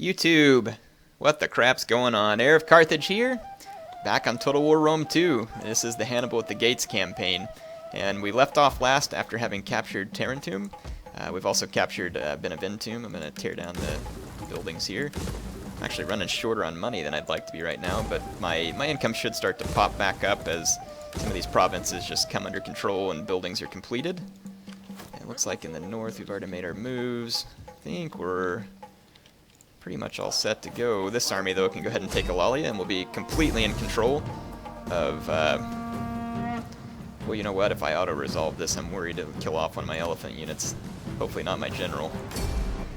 YouTube, what the crap's going on? HeirofCarthage here, back on Total War Rome 2. This is the Hannibal at the Gates campaign, and we left off last after having captured Tarentum. We've also captured Beneventum. I'm going to tear down the buildings here. I'm actually running shorter on money than I'd like to be right now, but my income should start to pop back up as some of these provinces just come under control and buildings are completed. It looks like in the north we've already made our moves. I think we're pretty much all set to go. This army, though, can go ahead and take Alalia, and we'll be completely in control of... well, you know what? If I auto-resolve this, I'm worried it'll kill off one of my elephant units. Hopefully not my general.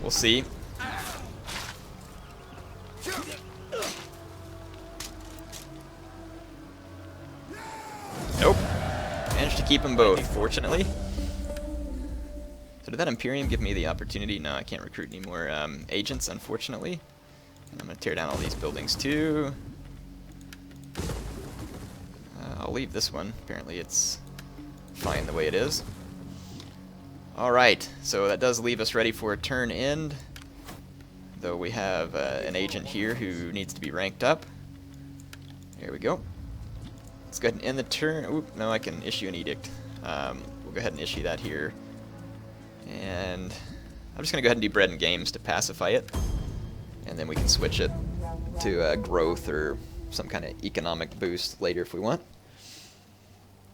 We'll see. Nope. Managed to keep them both, fortunately. So did that Imperium give me the opportunity? No, I can't recruit any more agents, unfortunately. And I'm going to tear down all these buildings, too. I'll leave this one. Apparently it's fine the way it is. Alright, so that does leave us ready for a turn end. Though we have an agent here who needs to be ranked up. There we go. Let's go ahead and end the turn. Oop, no, I can issue an edict. We'll go ahead and issue that here. And I'm just going to go ahead and do bread and games to pacify it. And then we can switch it to growth or some kind of economic boost later if we want.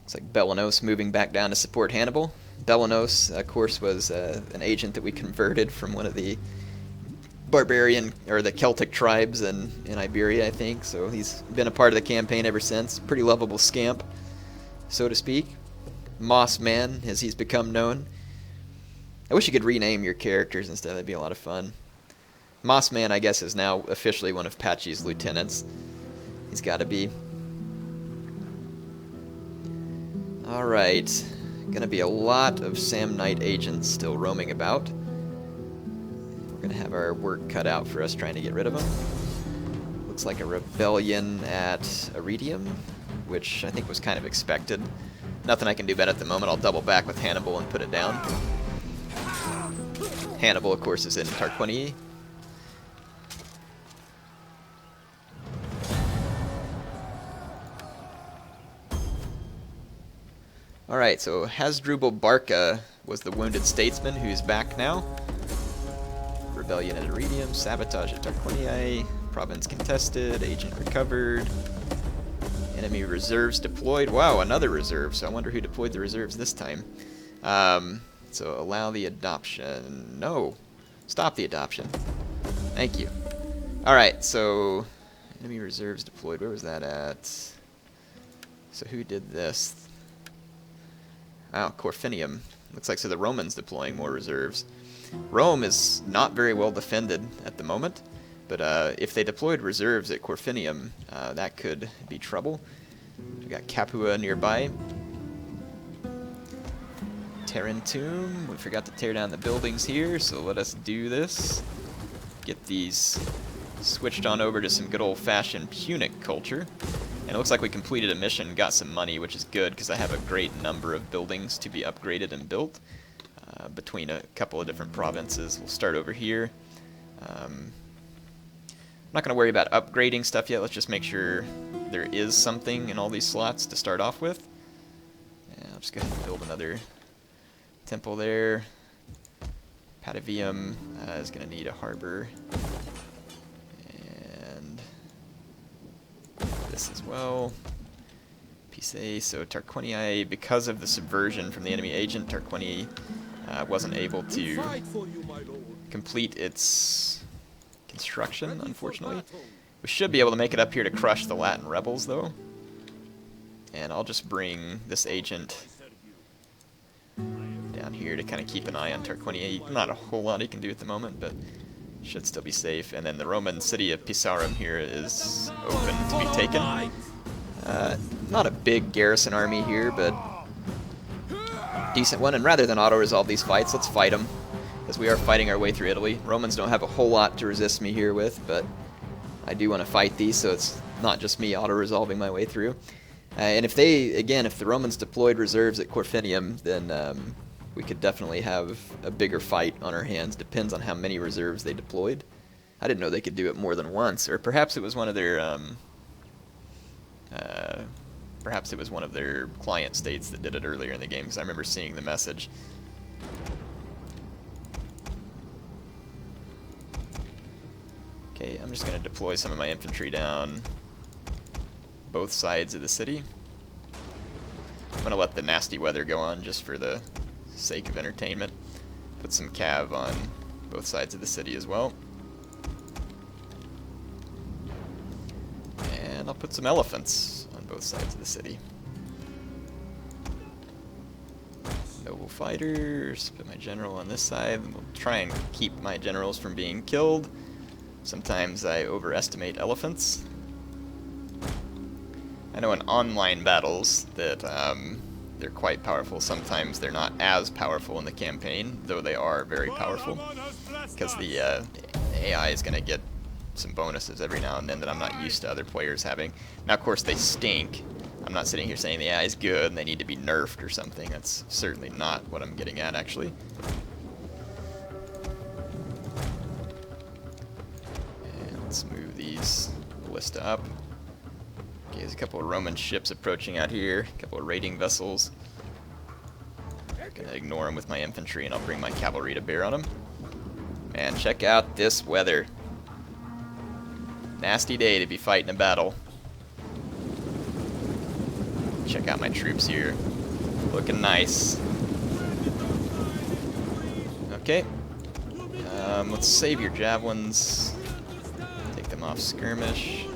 Looks like Bellanos moving back down to support Hannibal. Bellanos, of course, was an agent that we converted from one of the barbarian or the Celtic tribes in Iberia, I think. So he's been a part of the campaign ever since. Pretty lovable scamp, so to speak. Moss Man, as he's become known. I wish you could rename your characters and stuff. That'd be a lot of fun. Moss Man, I guess, is now officially one of Patchy's lieutenants. He's got to be. Alright. Gonna be a lot of Samnite agents still roaming about. We're gonna have our work cut out for us trying to get rid of them. Looks like a rebellion at Iridium, which I think was kind of expected. Nothing I can do about it at the moment. I'll double back with Hannibal and put it down. Hannibal, of course, is in Tarquinii. Alright, so Hasdrubal Barca was the wounded statesman who's back now. Rebellion at Iridium, sabotage at Tarquinii, province contested, agent recovered, enemy reserves deployed. Wow, another reserve, so I wonder who deployed the reserves this time. So allow the adoption. No, stop the adoption. Thank you. Alright, so enemy reserves deployed. Where was that at? So who did this? Wow, Corfinium. Looks like so the Romans deploying more reserves. Rome is not very well defended at the moment, but if they deployed reserves at Corfinium, that could be trouble. We got Capua nearby. Tarentum. We forgot to tear down the buildings here, so let us do this. Get these switched on over to some good old-fashioned Punic culture. And it looks like we completed a mission, got some money, which is good because I have a great number of buildings to be upgraded and built between a couple of different provinces. We'll start over here. I'm not going to worry about upgrading stuff yet. Let's just make sure there is something in all these slots to start off with. Yeah, I'll just go ahead and build another temple there. Patavium is going to need a harbor. This as well. Piece. So Tarquinii, because of the subversion from the enemy agent, Tarquinii wasn't able to complete its construction, unfortunately. We should be able to make it up here to crush the Latin rebels, though. And I'll just bring this agent down here to kind of keep an eye on Tarquinii. Not a whole lot he can do at the moment, but should still be safe. And then the Roman city of Pisarum here is open to be taken. Not a big garrison army here, but decent one. And rather than auto-resolve these fights, let's fight them, because we are fighting our way through Italy. Romans don't have a whole lot to resist me here with, but I do want to fight these, so it's not just me auto-resolving my way through. And if they, again, if the Romans deployed reserves at Corfinium, then we could definitely have a bigger fight on our hands. Depends on how many reserves they deployed. I didn't know they could do it more than once, or perhaps it was one of their perhaps it was one of their client states that did it earlier in the game, because I remember seeing the message. Okay, I'm just going to deploy some of my infantry down both sides of the city. I'm going to let the nasty weather go on just for the sake of entertainment. Put some cav on both sides of the city as well. And I'll put some elephants on both sides of the city. Noble fighters, put my general on this side. We'll try and keep my generals from being killed. Sometimes I overestimate elephants. I know in online battles that they're quite powerful. Sometimes they're not as powerful in the campaign, though they are very powerful, because the AI is going to get some bonuses every now and then that I'm not used to other players having. Now, of course, they stink. I'm not sitting here saying the AI is good and they need to be nerfed or something. That's certainly not what I'm getting at, actually. And let's move these ballista up. Okay, there's a couple of Roman ships approaching out here, a couple of raiding vessels. I'm gonna ignore them with my infantry and I'll bring my cavalry to bear on them. Man, check out this weather. Nasty day to be fighting a battle. Check out my troops here. Looking nice. Okay. Let's save your javelins. Take them off skirmish.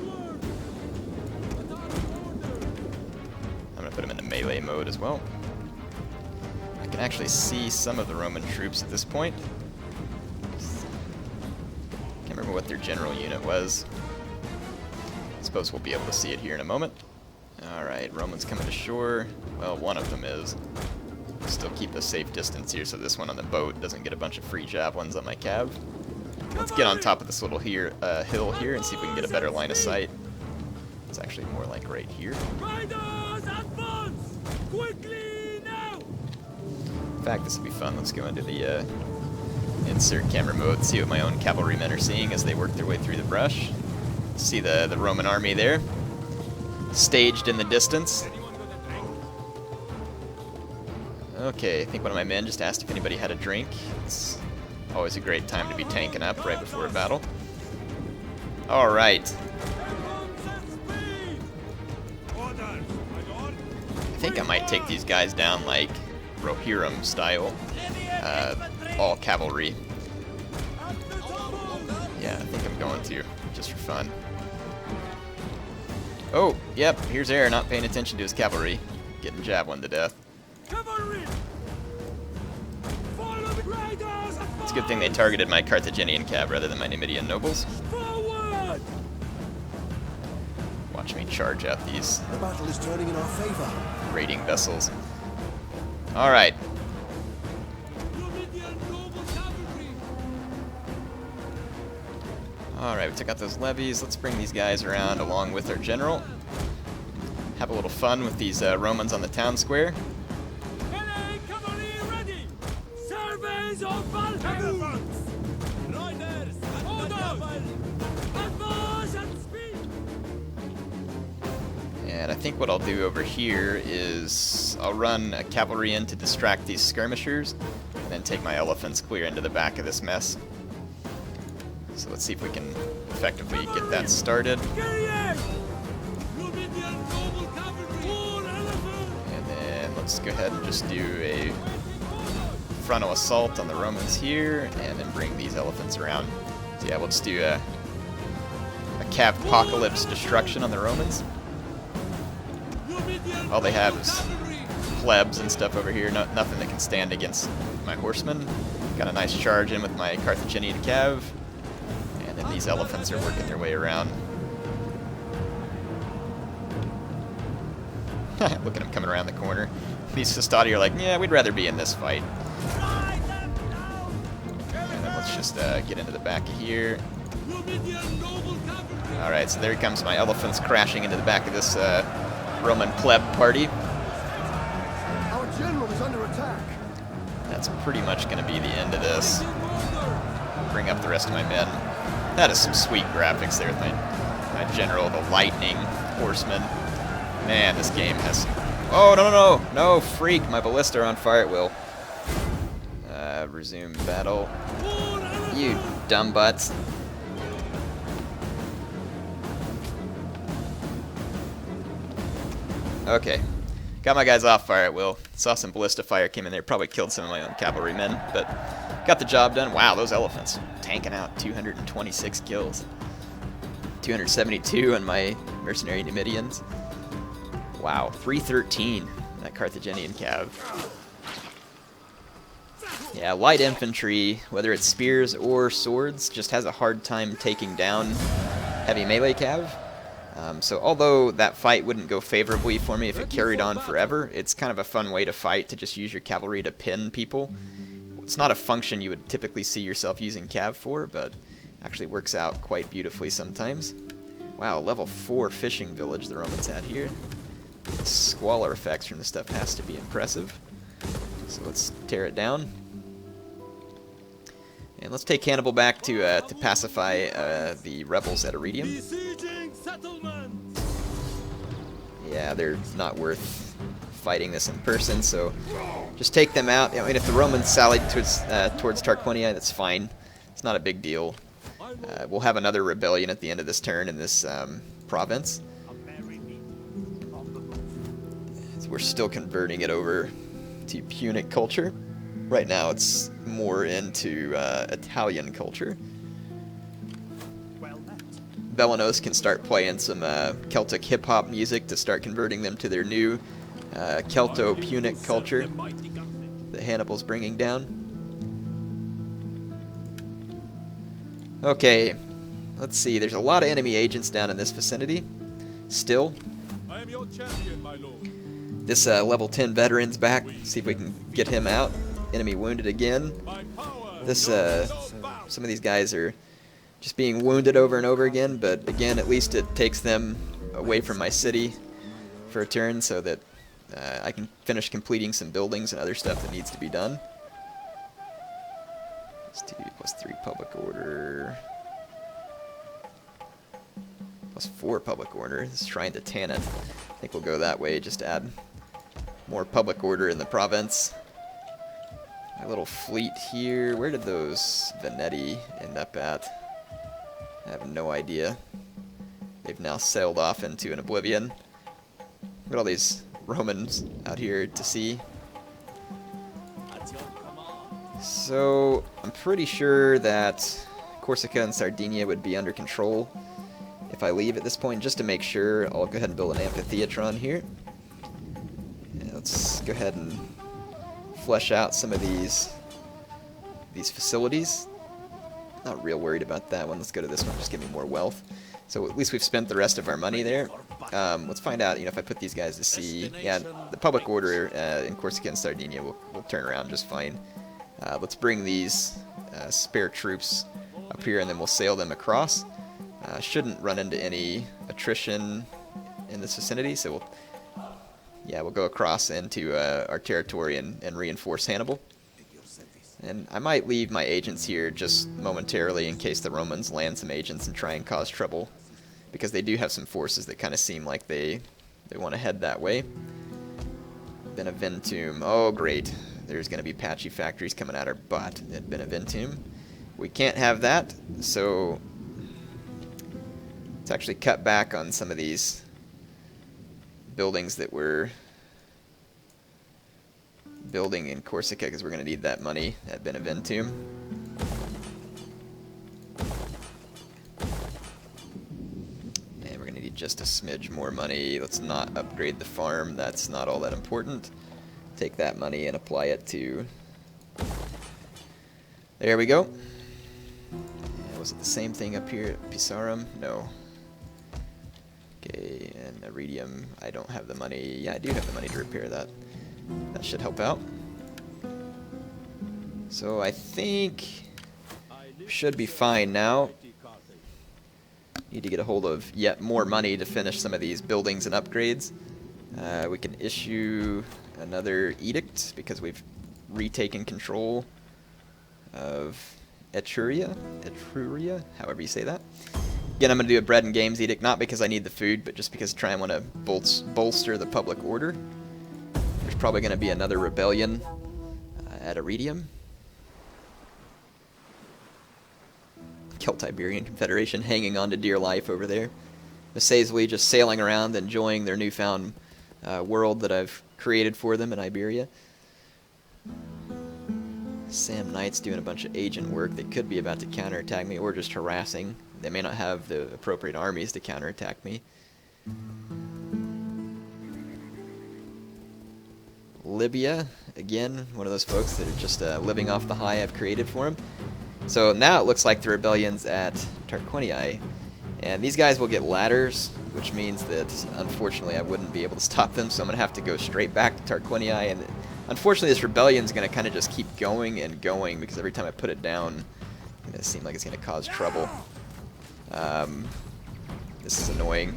I'm gonna put them into melee mode as well. I can actually see some of the Roman troops at this point. Can't remember what their general unit was. Suppose we'll be able to see it here in a moment. Alright, Romans coming to shore. Well, one of them is. Still keep a safe distance here so this one on the boat doesn't get a bunch of free javelins on my cav. Let's get on top of this little hill here and see if we can get a better line of sight. It's actually more like right here. In fact, this will be fun. Let's go into the insert camera mode, see what my own cavalrymen are seeing as they work their way through the brush. See the Roman army there, staged in the distance. Okay, I think one of my men just asked if anybody had a drink. It's always a great time to be tanking up right before a battle. Alright. I think I might take these guys down like Rohirrim style, all cavalry. Yeah, I think I'm going to, just for fun. Oh, yep, here's Heir not paying attention to his cavalry. Getting javelin to death. It's a good thing they targeted my Carthaginian cav rather than my Numidian nobles. Watch me charge out these the battle is turning in our favor. Raiding vessels. Alright. Alright, we took out those levies. Let's bring these guys around along with our general. Have a little fun with these Romans on the town square. And I think what I'll do over here is I'll run a cavalry in to distract these skirmishers, and then take my elephants clear into the back of this mess. So let's see if we can effectively get that started. And then let's go ahead and just do a frontal assault on the Romans here, and then bring these elephants around. So yeah, we'll just do a cav apocalypse destruction on the Romans. All they have is plebs and stuff over here, nothing that can stand against my horsemen. Got a nice charge in with my Carthaginian cav, and then these elephants are working their way around. Look at them coming around the corner. These Sistati are like, yeah, we'd rather be in this fight. And then let's just get into the back of here. Alright, so there comes my elephants crashing into the back of this Roman pleb party. Our general is under attack. That's pretty much going to be the end of this. Bring up the rest of my men. That is some sweet graphics there with my general, the lightning horseman. Man, this game has... Oh, no, no, no! No, freak! My ballista on fire at will. Resume battle. You dumb butts. Okay. Got my guys off fire at will. Saw some ballista fire came in there. Probably killed some of my own cavalry men, but got the job done. Wow, those elephants tanking out 226 kills. 272 on my mercenary Numidians. Wow, 313 that Carthaginian cav. Yeah, light infantry, whether it's spears or swords, just has a hard time taking down heavy melee cav. So although that fight wouldn't go favorably for me if it carried on forever, it's kind of a fun way to fight, to just use your cavalry to pin people. It's not a function you would typically see yourself using cav for, but actually works out quite beautifully sometimes. Wow, level 4 fishing village the Romans had here. The squalor effects from this stuff has to be impressive. So let's tear it down. And let's take Hannibal back to pacify the rebels at Iridium. Yeah, they're not worth fighting this in person, so just take them out. I mean, if the Romans sallied towards Tarquinia, that's fine. It's not a big deal. We'll have another rebellion at the end of this turn in this province. We're still converting it over to Punic culture. Right now it's more into Italian culture. Bellanos can start playing some Celtic hip-hop music to start converting them to their new Celto-Punic culture that Hannibal's bringing down. Okay, let's see. There's a lot of enemy agents down in this vicinity still. I am your champion, my lord. This level 10 veteran's back. See if we can get him out. Enemy wounded again. This some of these guys are just being wounded over and over again, but again, at least it takes them away from my city for a turn so that I can finish completing some buildings and other stuff that needs to be done. +2, +3 public order. +4 public order. This is trying to tan it. I think we'll go that way, just to add more public order in the province. My little fleet here. Where did those Venetti end up at? I have no idea. They've now sailed off into an oblivion. Look at all these Romans out here to sea. So, I'm pretty sure that Corsica and Sardinia would be under control if I leave at this point. Just to make sure, I'll go ahead and build an amphitheatron here. Yeah, let's go ahead and flesh out some of these facilities. Not real worried about that one. Let's go to this one. Just give me more wealth. So at least we've spent the rest of our money there. Let's find out, if I put these guys to sea. Yeah, the public order in Corsica and Sardinia will turn around just fine. Let's bring these spare troops up here, and then we'll sail them across. Shouldn't run into any attrition in this vicinity, so we'll go across into our territory and reinforce Hannibal. And I might leave my agents here just momentarily in case the Romans land some agents and try and cause trouble, because they do have some forces that kind of seem like they want to head that way. Beneventum. Oh, great. There's going to be patchy factories coming out our butt at Beneventum. We can't have that, so let's actually cut back on some of these buildings that we're building in Corsica, because we're going to need that money at Beneventum. And we're going to need just a smidge more money. Let's not upgrade the farm. That's not all that important. Take that money and apply it to... There we go. Yeah, was it the same thing up here at Pisarum? No. Okay, and Iridium, I don't have the money. Yeah, I do have the money to repair that. That should help out. So I think we should be fine now. Need to get a hold of yet more money to finish some of these buildings and upgrades. We can issue another edict because we've retaken control of Etruria, however you say that. Again, I'm going to do a bread and games edict, not because I need the food, but just because I try and want to bolster the public order. There's probably going to be another rebellion at Iridium. Celtiberian Confederation hanging on to dear life over there. Masazli just sailing around, enjoying their newfound world that I've created for them in Iberia. Sam Knight's doing a bunch of agent work. They could be about to counterattack me or just harassing. They may not have the appropriate armies to counterattack me. Libya, again, one of those folks that are just living off the high I've created for them. So now it looks like the rebellion's at Tarquinii. And these guys will get ladders, which means that, unfortunately, I wouldn't be able to stop them, so I'm going to have to go straight back to Tarquinii. And unfortunately, this rebellion's going to kind of just keep going and going, because every time I put it down, it seems like it's going to cause trouble. This is annoying.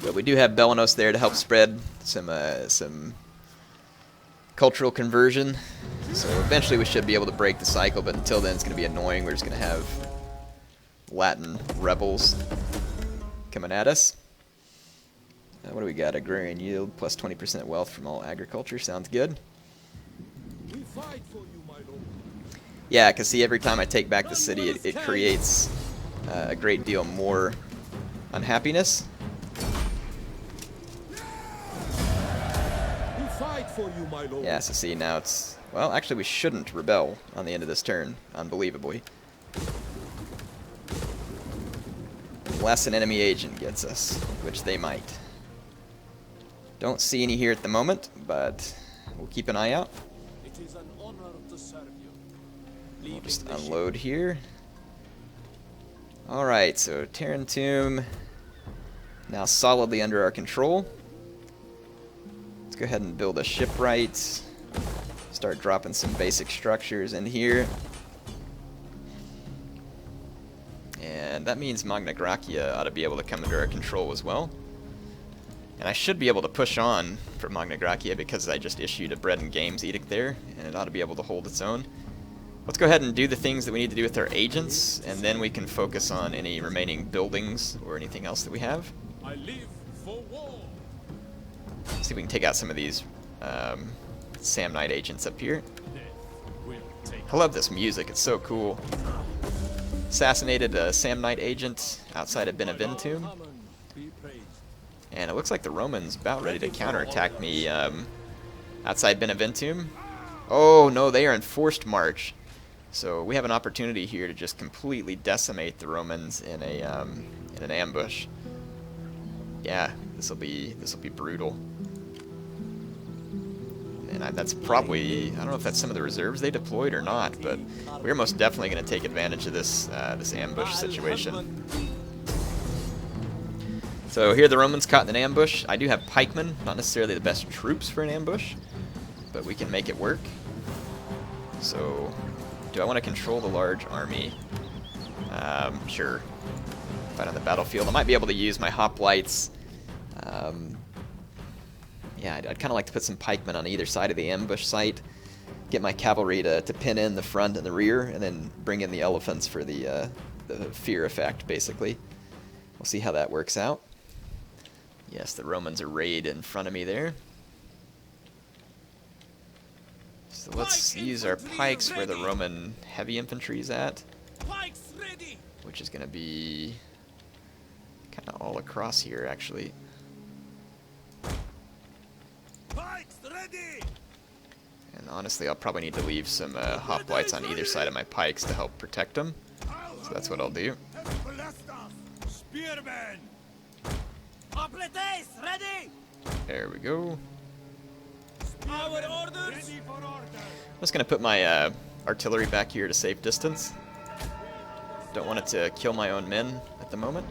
But we do have Belenos there to help spread some cultural conversion. So eventually we should be able to break the cycle, but until then it's going to be annoying. We're just going to have Latin rebels coming at us. What do we got? Agrarian yield plus 20% wealth from all agriculture. Sounds good. We fight for you, my lord. Yeah, because see, every time I take back the city, it creates a great deal more unhappiness. We fight for you, my lord. Yeah, so see, now it's... Well, actually, we shouldn't rebel on the end of this turn, unbelievably. Unless an enemy agent gets us, which they might. Don't see any here at the moment, but we'll keep an eye out. It is an honor to serve you. We'll just unload here. Alright, so Terran Tomb now solidly under our control. Let's go ahead and build a shipwright. Start dropping some basic structures in here. And that means Magna Graecia ought to be able to come under our control as well. And I should be able to push on for Magna Graecia because I just issued a bread and games edict there, and it ought to be able to hold its own. Let's go ahead and do the things that we need to do with our agents, and then we can focus on any remaining buildings or anything else that we have. I live for war. See if we can take out some of these Sam Knight agents up here. I love this music, it's so cool. Assassinated a Sam Knight agent outside of Beneventum. And it looks like the Romans about ready to counterattack me outside Beneventum. Oh no, they are in forced march. So we have an opportunity here to just completely decimate the Romans in an ambush. Yeah, this will be brutal. And that's probably, I don't know if that's some of the reserves they deployed or not, but we're most definitely going to take advantage of this this ambush situation. So here the Romans caught in an ambush. I do have pikemen, not necessarily the best troops for an ambush, but we can make it work. So, do I want to control the large army? Sure. Fight on the battlefield. I might be able to use my hoplites. Yeah, I'd kind of like to put some pikemen on either side of the ambush site. Get my cavalry to pin in the front and the rear, and then bring in the elephants for the fear effect, basically. We'll see how that works out. Yes, the Romans are arrayed in front of me there. So let's use our pikes where the Roman heavy infantry is at, which is going to be kind of all across here, actually. And honestly, I'll probably need to leave some hoplites on either side of my pikes to help protect them. So that's what I'll do. Spearmen! There we go. Our orders! I'm just going to put my artillery back here to safe distance. Don't want it to kill my own men at the moment.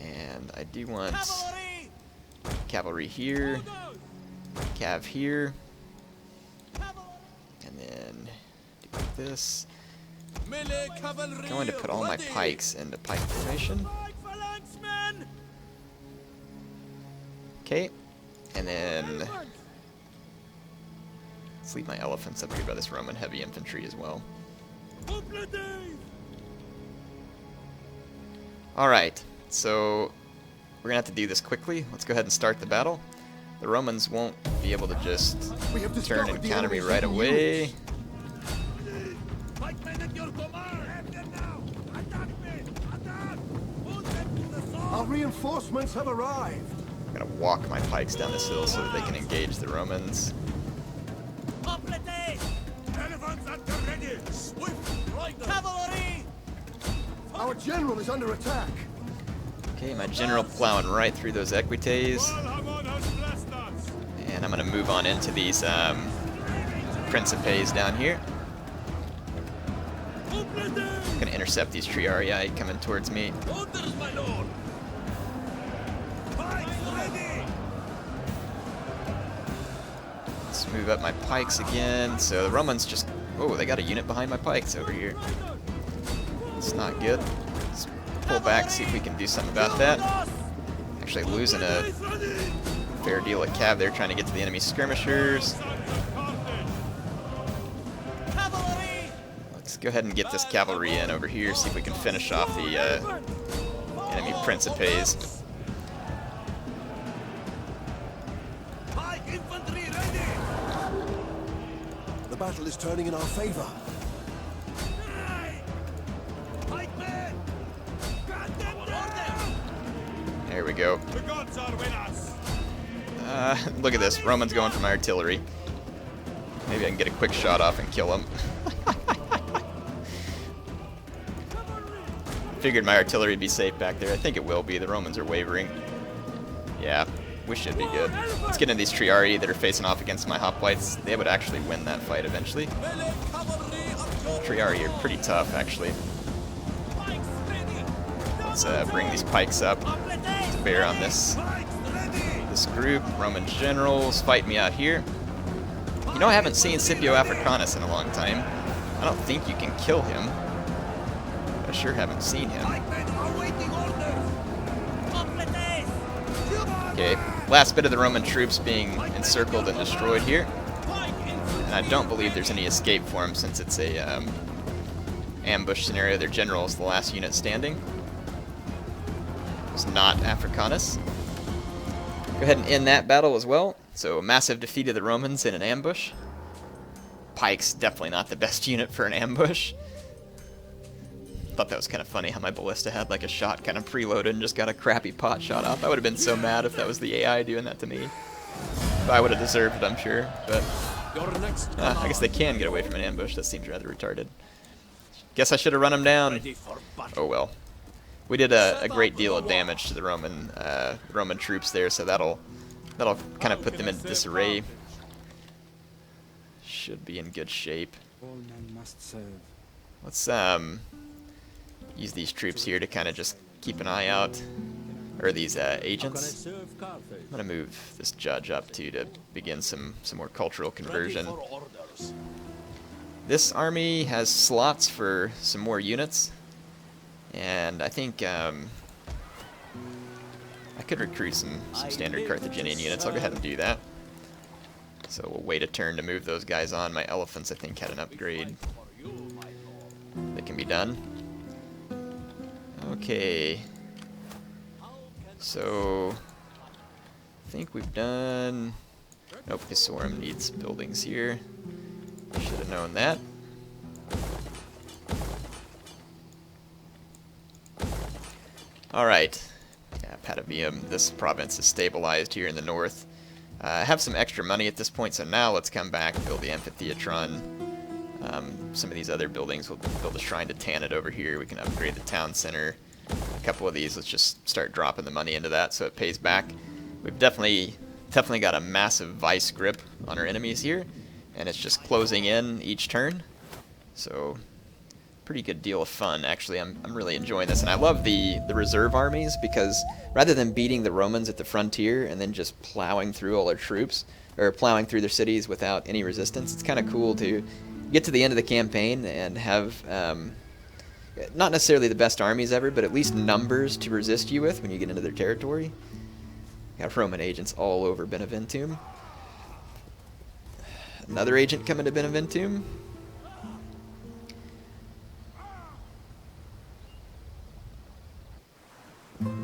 And I do want cavalry here, cav here, and then do this. I'm going to put all my pikes into pike formation. Okay, and then let's leave my elephants up here by this Roman heavy infantry as well. Alright, so we're gonna have to do this quickly. Let's go ahead and start the battle. The Romans won't be able to just turn and counter me right away. Our reinforcements have arrived. I'm gonna walk my pikes down this hill so that they can engage the Romans. Cavalry! Our general is under attack. Okay, my general plowing right through those equites. And I'm gonna move on into these Principes down here. I'm gonna intercept these Triarii coming towards me. Orders, my lord! Pikes ready! Let's move up my pikes again. So the Romans just... Oh, they got a unit behind my pikes over here. It's not good. Let's pull back, see if we can do something about that. Actually losing a fair deal of cav there, trying to get to the enemy skirmishers. Let's go ahead and get this cavalry in over here, see if we can finish off the enemy Principes. The battle is turning in our favor. There we go. The gods are with us! Look at this. Romans going for my artillery. Maybe I can get a quick shot off and kill him. Figured my artillery would be safe back there. I think it will be. The Romans are wavering. Yeah, we should be good. Let's get into these Triarii that are facing off against my hoplites. They would actually win that fight eventually. Triarii are pretty tough, actually. Let's bring these pikes up to bear on this group. Roman generals fight me out here. You know, I haven't seen Scipio Africanus in a long time. I don't think you can kill him. I sure haven't seen him. Okay, last bit of the Roman troops being encircled and destroyed here. And I don't believe there's any escape for him since it's a ambush scenario. Their general is the last unit standing. It's not Africanus. Go ahead and end that battle as well. So a massive defeat of the Romans in an ambush. Pike's definitely not the best unit for an ambush. Thought that was kind of funny how my ballista had like a shot kind of preloaded and just got a crappy pot shot off. I would have been so mad if that was the AI doing that to me. But I would have deserved it, I'm sure. But I guess they can get away from an ambush. That seems rather retarded. Guess I should have run them down. Oh well. We did a great deal of damage to the Roman troops there, so that'll kind of put them into disarray. Should be in good shape. Let's use these troops here to kind of just keep an eye out, or these agents. I'm gonna move this judge up to begin some more cultural conversion. This army has slots for some more units. And I think I could recruit some standard Carthaginian units. I'll go ahead and do that. So we'll wait a turn to move those guys on. My elephants, I think, had an upgrade that can be done. Okay. So I think we've done... Nope, Pisum needs buildings here. Should have known that. Alright, yeah, Patavium, this province is stabilized here in the north. I have some extra money at this point, so now let's come back, build the amphitheatron. Some of these other buildings, we'll build a shrine to Tanit over here. We can upgrade the town center. A couple of these, let's just start dropping the money into that so it pays back. We've definitely got a massive vice grip on our enemies here, and it's just closing in each turn. So pretty good deal of fun, actually. I'm really enjoying this, and I love the reserve armies, because rather than beating the Romans at the frontier and then just plowing through all their troops, or plowing through their cities without any resistance, it's kind of cool to get to the end of the campaign and have not necessarily the best armies ever, but at least numbers to resist you with when you get into their territory. Got Roman agents all over Beneventum. Another agent coming to Beneventum.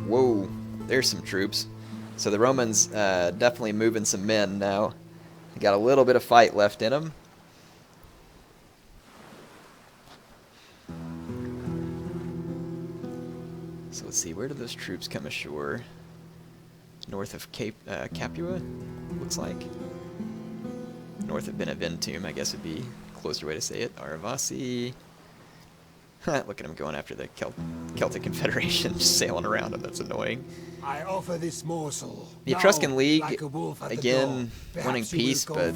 Whoa, there's some troops. So the Romans definitely moving some men now. They got a little bit of fight left in them. So let's see, where do those troops come ashore? North of Capua, looks like. North of Beneventum, I guess would be a closer way to say it. Aravasi. Look at him going after the Celtic Confederation, just sailing around him. That's annoying. I offer this morsel. The Etruscan League, again, wanting peace, but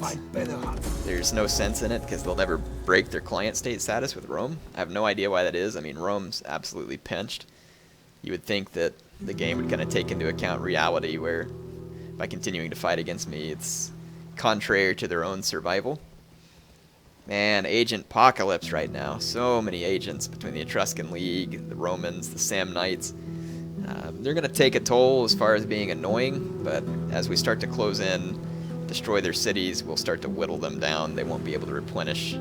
there's no sense in it because they'll never break their client state status with Rome. I have no idea why that is. I mean, Rome's absolutely pinched. You would think that the game would kind of take into account reality where by continuing to fight against me, it's contrary to their own survival. Man, Agent Apocalypse right now. So many agents between the Etruscan League, the Romans, the Samnites. They're going to take a toll as far as being annoying, but as we start to close in, destroy their cities, we'll start to whittle them down. They won't be able to replenish,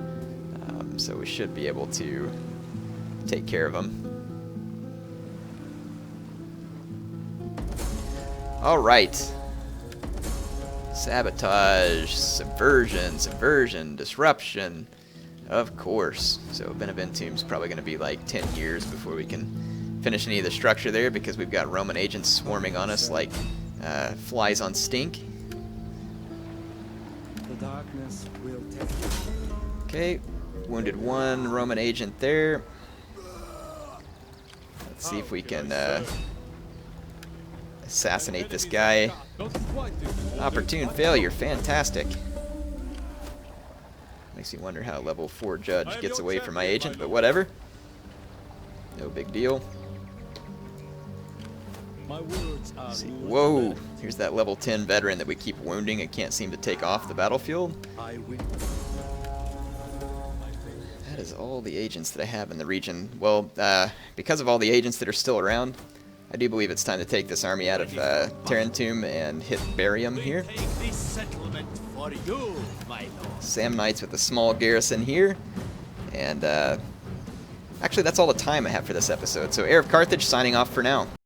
so we should be able to take care of them. All right. Sabotage, subversion, disruption, of course. So Beneventum's probably going to be like 10 years before we can finish any of the structure there because we've got Roman agents swarming on us like flies on stink. The darkness will take. Okay, wounded one Roman agent there. Let's see if we can assassinate this guy. Opportune failure, fantastic. Makes me wonder how level 4 judge gets away from my agent, but whatever. No big deal. Let's see. Whoa, here's that level 10 veteran that we keep wounding and can't seem to take off the battlefield. That is all the agents that I have in the region. Well, because of all the agents that are still around, I do believe it's time to take this army out of Tarentum and hit Barium here. Samnites with a small garrison here. And actually, that's all the time I have for this episode. So HeirofCarthage signing off for now.